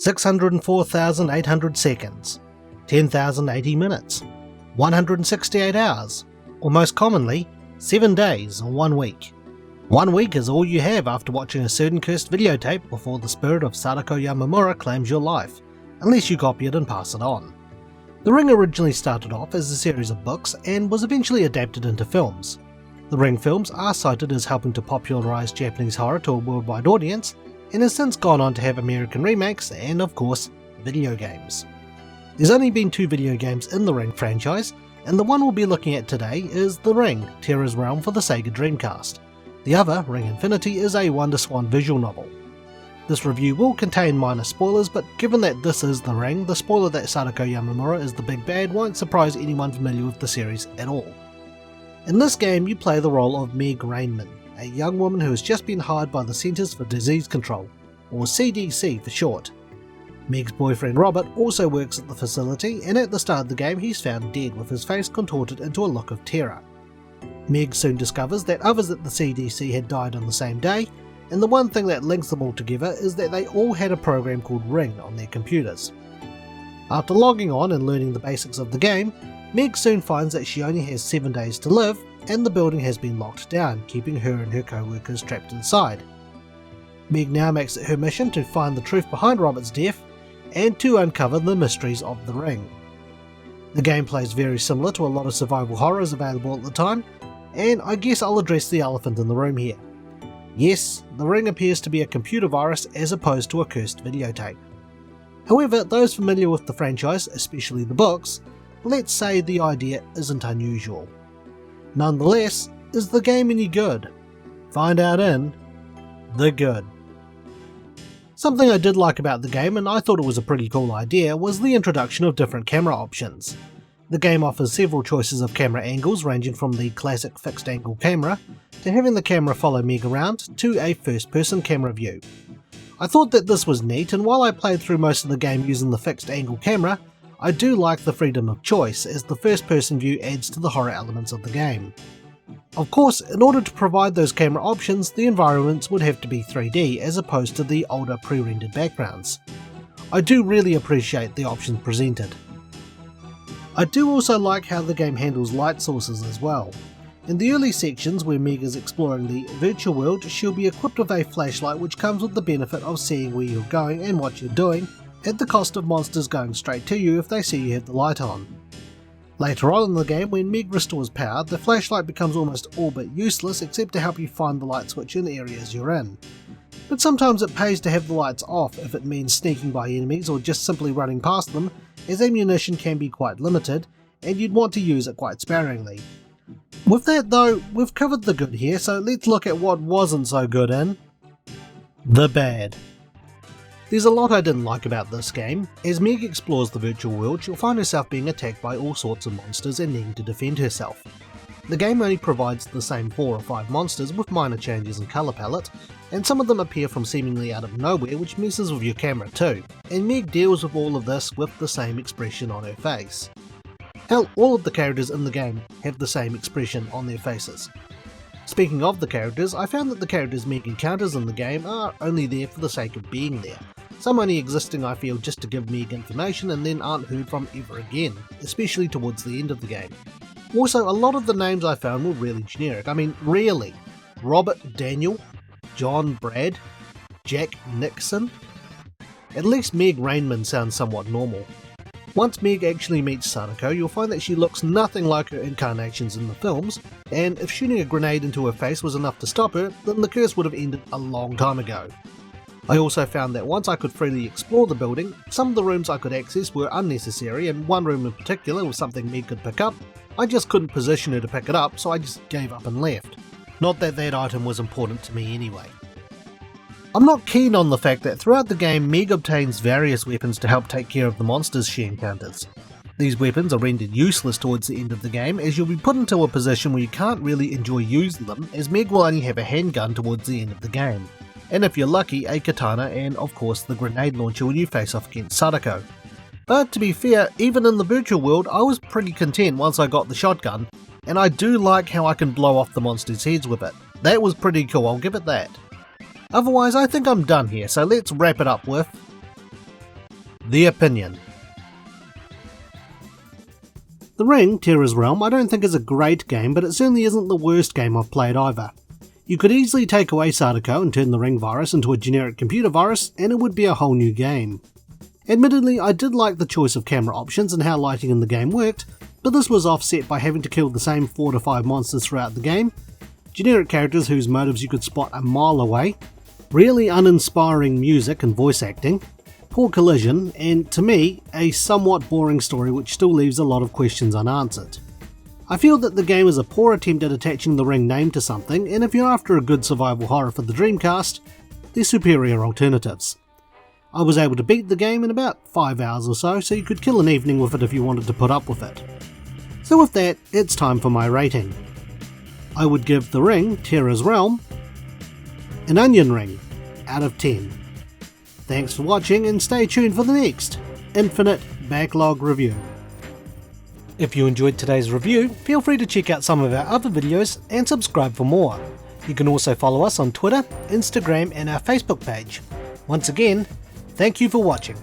604,800 seconds, 10,080 minutes, 168 hours, or most commonly, 7 days or 1 week. 1 week is all you have after watching a certain cursed videotape before the spirit of Sadako Yamamura claims your life, unless you copy it and pass it on. The Ring originally started off as a series of books and was eventually adapted into films. The Ring films are cited as helping to popularise Japanese horror to a worldwide audience, and has since gone on to have American remakes and, of course, video games. There's only been 2 video games in the Ring franchise, and the one we'll be looking at today is The Ring: Terror's Realm for the Sega Dreamcast. The other, Ring Infinity, is a WonderSwan visual novel. This review will contain minor spoilers, but given that this is The Ring, the spoiler that Sadako Yamamura is the big bad won't surprise anyone familiar with the series at all. In this game you play the role of Meg Rainman, a young woman who has just been hired by the Centers for Disease Control, or CDC for short. Meg's boyfriend Robert also works at the facility, and at the start of the game he's found dead with his face contorted into a look of terror. Meg soon discovers that others at the CDC had died on the same day, and the one thing that links them all together is that they all had a program called Ring on their computers. After logging on and learning the basics of the game, Meg soon finds that she only has 7 days to live, and the building has been locked down, keeping her and her co-workers trapped inside. Meg now makes it her mission to find the truth behind Robert's death, and to uncover the mysteries of the Ring. The gameplay is very similar to a lot of survival horrors available at the time, and I guess I'll address the elephant in the room here. Yes, the Ring appears to be a computer virus as opposed to a cursed videotape. However, those familiar with the franchise, especially the books, let's say the idea isn't unusual. Nonetheless, is the game any good? Find out in The Good. Something I did like about the game, and I thought it was a pretty cool idea, was the introduction of different camera options. The game offers several choices of camera angles, ranging from the classic fixed angle camera, to having the camera follow Meg around, to a first person camera view. I thought that this was neat, and while I played through most of the game using the fixed angle camera, I do like the freedom of choice, as the first person view adds to the horror elements of the game. Of course, in order to provide those camera options, the environments would have to be 3D as opposed to the older pre-rendered backgrounds. I do really appreciate the options presented. I do also like how the game handles light sources as well. In the early sections where Meg is exploring the virtual world, she'll be equipped with a flashlight which comes with the benefit of seeing where you're going and what you're doing, at the cost of monsters going straight to you if they see you have the light on. Later on in the game, when Meg restores power, the flashlight becomes almost all but useless except to help you find the light switch in areas you're in. But sometimes it pays to have the lights off if it means sneaking by enemies or just simply running past them, as ammunition can be quite limited, and you'd want to use it quite sparingly. With that though, we've covered the good here, so let's look at what wasn't so good in the bad. There's a lot I didn't like about this game. As Meg explores the virtual world, she'll find herself being attacked by all sorts of monsters and needing to defend herself. The game only provides the same 4 or 5 monsters with minor changes in colour palette, and some of them appear from seemingly out of nowhere, which messes with your camera too, and Meg deals with all of this with the same expression on her face. Hell, all of the characters in the game have the same expression on their faces. Speaking of the characters, I found that the characters Meg encounters in the game are only there for the sake of being there. Some only existing, I feel, just to give Meg information and then aren't heard from ever again, especially towards the end of the game. Also, a lot of the names I found were really generic. I mean, really. Robert Daniel, John Brad, Jack Nixon. At least Meg Rainman sounds somewhat normal. Once Meg actually meets Sadako, you'll find that she looks nothing like her incarnations in the films, and if shooting a grenade into her face was enough to stop her, then the curse would have ended a long time ago. I also found that once I could freely explore the building, some of the rooms I could access were unnecessary, and one room in particular was something Meg could pick up. I just couldn't position her to pick it up, so I just gave up and left. Not that that item was important to me anyway. I'm not keen on the fact that throughout the game Meg obtains various weapons to help take care of the monsters she encounters. These weapons are rendered useless towards the end of the game, as you'll be put into a position where you can't really enjoy using them, as Meg will only have a handgun towards the end of the game. And if you're lucky, a katana and of course the grenade launcher when you face off against Sadako. But to be fair, even in the virtual world I was pretty content once I got the shotgun, and I do like how I can blow off the monsters' heads with it. That was pretty cool, I'll give it that. Otherwise I think I'm done here, so let's wrap it up with The opinion. The Ring, Terra's Realm, I don't think is a great game, but it certainly isn't the worst game I've played either. You could easily take away Sadako and turn the Ring virus into a generic computer virus, and it would be a whole new game. Admittedly, I did like the choice of camera options and how lighting in the game worked, but this was offset by having to kill the same 4 to 5 monsters throughout the game, generic characters whose motives you could spot a mile away, really uninspiring music and voice acting, poor collision, and to me, a somewhat boring story which still leaves a lot of questions unanswered. I feel that the game is a poor attempt at attaching the Ring name to something, and if you're after a good survival horror for the Dreamcast, they're superior alternatives. I was able to beat the game in about 5 hours or so you could kill an evening with it if you wanted to put up with it. So with that, it's time for my rating. I would give The Ring, Terra's Realm, an onion ring out of 10. Thanks for watching and stay tuned for the next Infinite Backlog review. If you enjoyed today's review, feel free to check out some of our other videos and subscribe for more. You can also follow us on Twitter, Instagram and our Facebook page. Once again, thank you for watching.